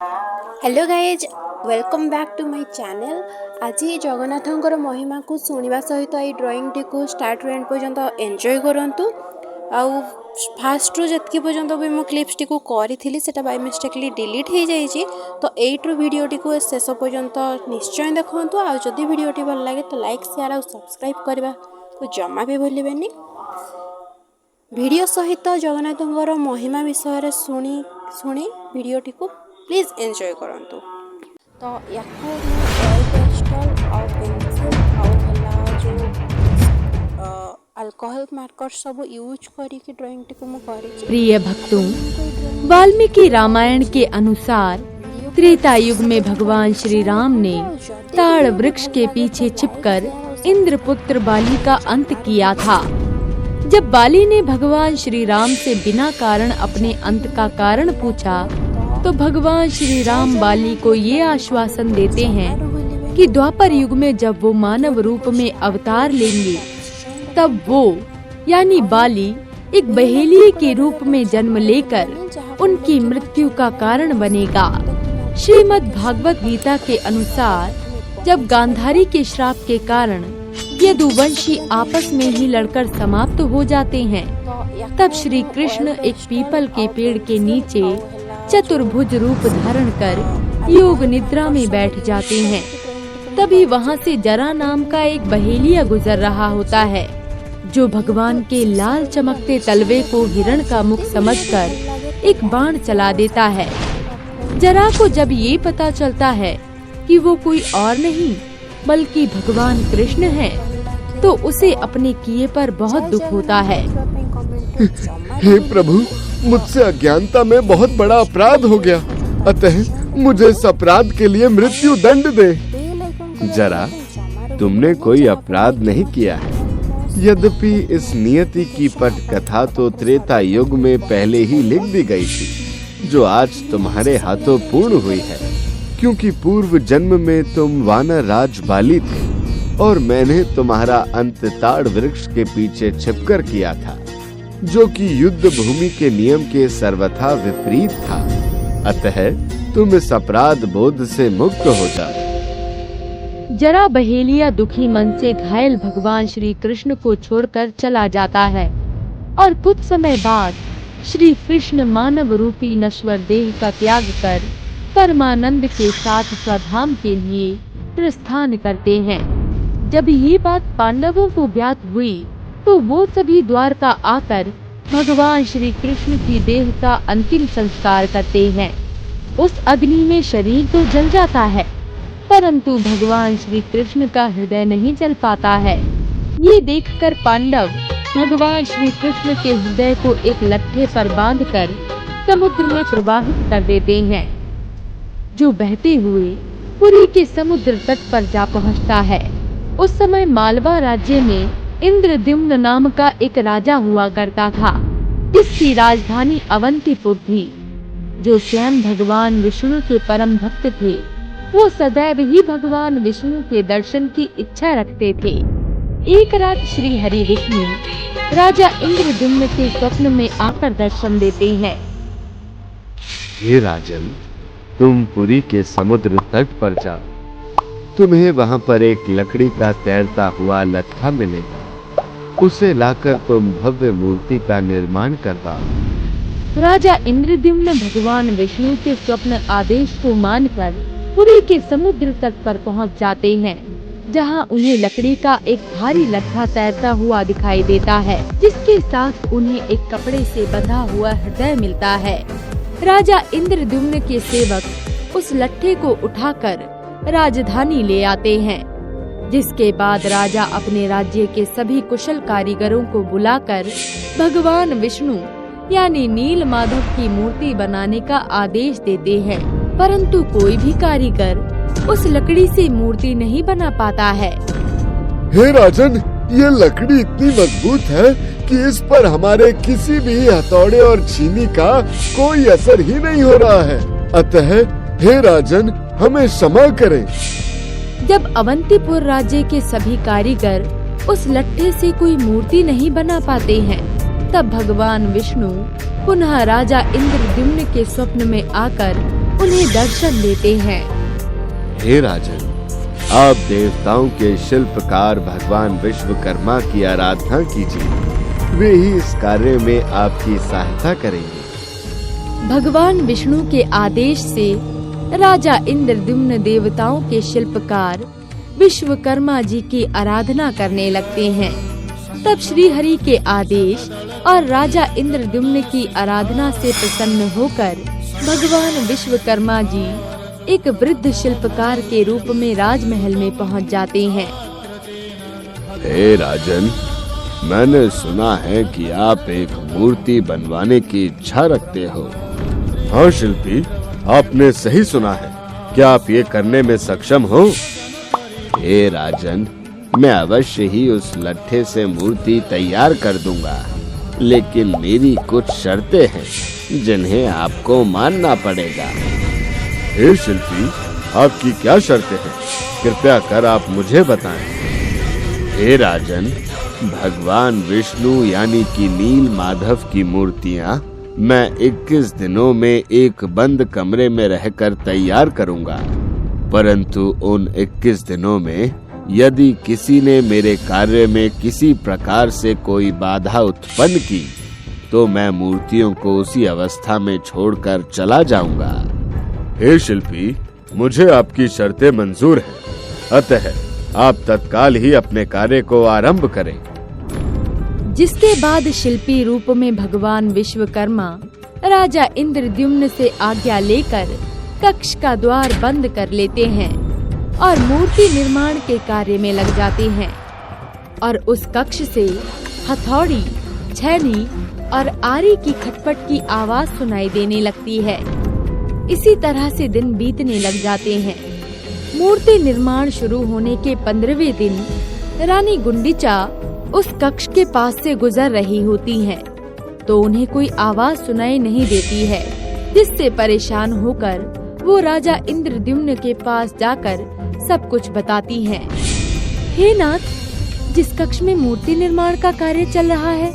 Hello guys, welcome back to my channel. आज जगन्नाथंकर महिमा को सुनिबा सहित ये ड्राइंग टी को स्टार्ट रु एंड पर्यंत एंजॉय करंतु। आउ फास्ट रु जतकी पर्यंत भी मो क्लिप्स टी को करी सेटा बाय मिस्टेकली डिलीट हो जाइए, तो एट्रु वीडियो टी को शेष पर्यंत निश्चय देखंतु। आ जदि वीडियो टी भल लगे तो लाइक शेयर और सब्सक्राइब करबा को जमा भी भूलिबेनी। वीडियो सहित जगन्नाथंकर महिमा विषय सुनी वीडियो टी को प्लीज एंजॉय करंतु। तो याको ऑयल पेस्टल और पेंसिल जो अल्कोहल मार्कर सब यूज करी की ड्राइंग टी को मु करी। प्रिय भक्तों, वाल्मीकि रामायण के अनुसार त्रेता युग में भगवान श्री राम ने ताड़ वृक्ष के पीछे छिपकर इंद्रपुत्र बाली का अंत किया था। जब बाली ने भगवान श्री राम से बिना कारण अपने अंत का कारण पूछा, तो भगवान श्री राम बाली को ये आश्वासन देते हैं कि द्वापर युग में जब वो मानव रूप में अवतार लेंगे, तब वो यानी बाली एक बहेलिये के रूप में जन्म लेकर उनकी मृत्यु का कारण बनेगा। श्रीमद् भागवत गीता के अनुसार जब गांधारी के श्राप के कारण यदुवंशी आपस में ही लड़कर समाप्त हो जाते हैं, तब श्री कृष्ण एक पीपल के पेड़ के नीचे चतुर्भुज रूप धारण कर योग निद्रा में बैठ जाते हैं। तभी वहाँ से जरा नाम का एक बहेलिया गुजर रहा होता है, जो भगवान के लाल चमकते तलवे को हिरण का मुख समझकर एक बाण चला देता है। जरा को जब ये पता चलता है कि वो कोई और नहीं बल्कि भगवान कृष्ण है, तो उसे अपने किए पर बहुत दुख होता है। हे प्रभु, मुझसे अज्ञानता में बहुत बड़ा अपराध हो गया, अतः मुझे इस अपराध के लिए मृत्यु दंड दे। जरा, तुमने कोई अपराध नहीं किया है। यद्यपि इस नियति की पट कथा तो त्रेता युग में पहले ही लिख दी गई थी, जो आज तुम्हारे हाथों पूर्ण हुई है, क्योंकि पूर्व जन्म में तुम वानर राज बाली थे और मैंने तुम्हारा अंत ताड़ वृक्ष के पीछे छिपकर किया था, जो कि युद्ध भूमि के नियम के सर्वथा विपरीत था। अतः तुम इस अपराध बोध से मुक्त हो जाओ। जरा बहेलिया दुखी मन से घायल भगवान श्री कृष्ण को छोड़कर चला जाता है और कुछ समय बाद श्री कृष्ण मानव रूपी नश्वर देह का त्याग कर परमानंद के साथ स्वधाम के लिए प्रस्थान करते हैं। जब ये बात पांडवों को ज्ञात हुई, तो वो सभी द्वारका आकर भगवान श्री कृष्ण की देह का अंतिम संस्कार करते हैं। उस अग्नि में शरीर तो जल जाता है, परंतु भगवान श्री कृष्ण का हृदय नहीं जल पाता है। ये देखकर पांडव भगवान श्री कृष्ण के हृदय को एक लट्ठे पर बांधकर समुद्र में प्रवाहित कर देते हैं, जो बहते हुए पुरी के समुद्र तट पर जा पहुंचता है। उस समय मालवा राज्य में इंद्रद्युम्न नाम का एक राजा हुआ करता था, जिसकी राजधानी अवंतीपुर थी। जो स्वयं भगवान विष्णु के परम भक्त थे, वो सदैव ही भगवान विष्णु के दर्शन की इच्छा रखते थे। एक रात श्री हरि विष्णु राजा इंद्रद्युम्न के स्वप्न में आकर दर्शन देते हैं। हे राजन, तुम पुरी के समुद्र तट पर जाओ। तुम्हें वहाँ पर एक लकड़ी का तैरता हुआ लट्ठा मिलेगा। उसे लाकर तुम भव्य मूर्ति का निर्माण करवाओ। राजा इंद्रद्युम्न भगवान विष्णु के स्वप्न आदेश को मानकर पुरी के समुद्र तट पर पहुँच जाते हैं, जहाँ उन्हें लकड़ी का एक भारी लट्ठा तैरता हुआ दिखाई देता है, जिसके साथ उन्हें एक कपड़े से बंधा हुआ हृदय मिलता है। राजा इंद्रद्युम्न के सेवक उस लट्ठे को उठाकर राजधानी ले आते हैं, जिसके बाद राजा अपने राज्य के सभी कुशल कारीगरों को बुलाकर भगवान विष्णु यानी नील माधव की मूर्ति बनाने का आदेश देते हैं, परंतु कोई भी कारीगर उस लकड़ी से मूर्ति नहीं बना पाता है। हे राजन, ये लकड़ी इतनी मजबूत है कि इस पर हमारे किसी भी हथौड़े और छीनी का कोई असर ही नहीं हो रहा है, अतः हे राजन, हमें क्षमा करें। जब अवंतीपुर राज्य के सभी कारीगर उस लट्ठे से कोई मूर्ति नहीं बना पाते हैं, तब भगवान विष्णु पुनः राजा इंद्रद्युम्न के स्वप्न में आकर उन्हें दर्शन देते हैं। हे राजन, आप देवताओं के शिल्पकार भगवान विश्वकर्मा की आराधना कीजिए, वे ही इस कार्य में आपकी सहायता करेंगे। भगवान विष्णु के आदेश से राजा इंद्रद्युम्न देवताओं के शिल्पकार विश्वकर्मा जी की आराधना करने लगते हैं। तब श्री हरि के आदेश और राजा इंद्रद्युम्न की आराधना से प्रसन्न होकर भगवान विश्वकर्मा जी एक वृद्ध शिल्पकार के रूप में राजमहल में पहुंच जाते हैं। हे राजन, मैंने सुना है कि आप एक मूर्ति बनवाने की इच्छा रखते हो। हाँ शिल्पी, आपने सही सुना है। क्या आप ये करने में सक्षम हो? हे राजन, मैं अवश्य ही उस लट्ठे से मूर्ति तैयार कर दूंगा, लेकिन मेरी कुछ शर्तें हैं जिन्हें आपको मानना पड़ेगा। हे शिल्पी, आपकी क्या शर्तें हैं? कृपया कर आप मुझे बताएं। हे राजन, भगवान विष्णु यानी कि नील माधव की मूर्तियां मैं 21 दिनों में एक बंद कमरे में रहकर तैयार करूंगा, परंतु उन 21 दिनों में यदि किसी ने मेरे कार्य में किसी प्रकार से कोई बाधा उत्पन्न की तो मैं मूर्तियों को उसी अवस्था में छोड़कर चला जाऊंगा। हे शिल्पी, मुझे आपकी शर्तें मंजूर हैं, अतः आप तत्काल ही अपने कार्य को आरंभ करें। जिसके बाद शिल्पी रूप में भगवान विश्वकर्मा राजा इंद्रद्युम्न से आज्ञा लेकर कक्ष का द्वार बंद कर लेते हैं और मूर्ति निर्माण के कार्य में लग जाते हैं। और उस कक्ष से हथौड़ी, छैनी और आरी की खटपट की आवाज सुनाई देने लगती है। इसी तरह से दिन बीतने लग जाते हैं। मूर्ति निर्माण शुरू होने के 15वें दिन रानी गुंडीचा उस कक्ष के पास से गुजर रही होती हैं, तो उन्हें कोई आवाज सुनाई नहीं देती है, जिससे परेशान होकर वो राजा इंद्रद्युम्न के पास जाकर सब कुछ बताती हैं। हे नाथ, जिस कक्ष में मूर्ति निर्माण का कार्य चल रहा है,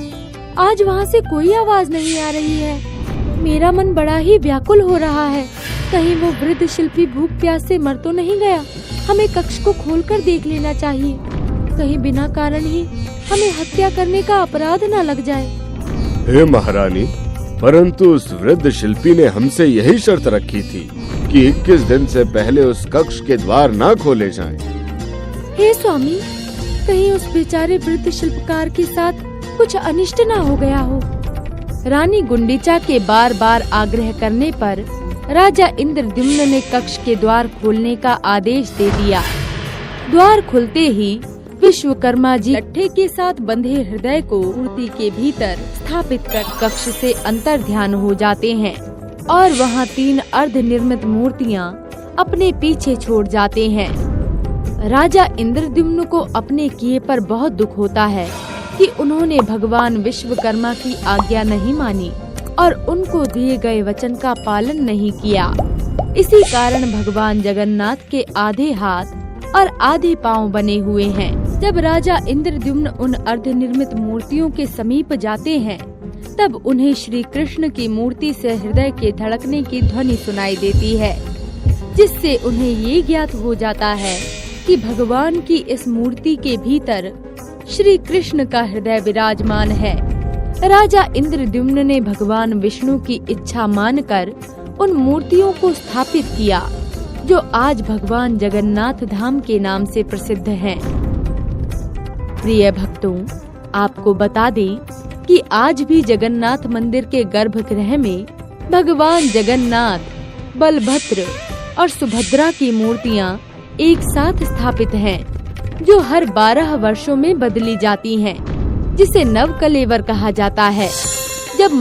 आज वहाँ से कोई आवाज नहीं आ रही है। मेरा मन बड़ा ही व्याकुल हो रहा है। कहीं वो वृद्ध शिल्पी भूख प्यास से मर तो नहीं गया? हमें कक्ष को खोलकर देख लेना चाहिए, कहीं बिना कारण ही हमें हत्या करने का अपराध न लग जाए। हे महारानी, परंतु उस वृद्ध शिल्पी ने हमसे यही शर्त रखी थी कि 21 दिन से पहले उस कक्ष के द्वार न खोले जाएं। हे स्वामी, कहीं उस बेचारे वृद्ध शिल्पकार के साथ कुछ अनिष्ट न हो गया हो। रानी गुंडीचा के बार बार आग्रह करने पर राजा इंद्रद्युम्न ने कक्ष के द्वार खोलने का आदेश दे दिया। द्वार खुलते ही विश्वकर्मा जी लट्ठे के साथ बंधे हृदय को मूर्ति के भीतर स्थापित कर कक्ष से अंतर ध्यान हो जाते हैं और वहाँ 3 अर्ध निर्मित मूर्तियाँ अपने पीछे छोड़ जाते हैं। राजा इंद्रद्युम्न को अपने किए पर बहुत दुख होता है कि उन्होंने भगवान विश्वकर्मा की आज्ञा नहीं मानी और उनको दिए गए वचन का पालन नहीं किया। इसी कारण भगवान जगन्नाथ के आधे हाथ और आधे पांव बने हुए हैं। जब राजा इंद्रद्युम्न उन अर्धनिर्मित मूर्तियों के समीप जाते हैं, तब उन्हें श्री कृष्ण की मूर्ति से हृदय के धड़कने की ध्वनि सुनाई देती है, जिससे उन्हें ये ज्ञात हो जाता है कि भगवान की इस मूर्ति के भीतर श्री कृष्ण का हृदय विराजमान है। राजा इंद्रद्युम्न ने भगवान विष्णु की इच्छा मानकर उन मूर्तियों को स्थापित किया, जो आज भगवान जगन्नाथ धाम के नाम से प्रसिद्ध हैं। प्रिय भक्तों, आपको बता दें कि आज भी जगन्नाथ मंदिर के गर्भगृह में भगवान जगन्नाथ, बलभद्र और सुभद्रा की मूर्तियां एक साथ स्थापित हैं, जो हर 12 वर्षों में बदली जाती हैं, जिसे नवकलेवर कहा जाता है। जब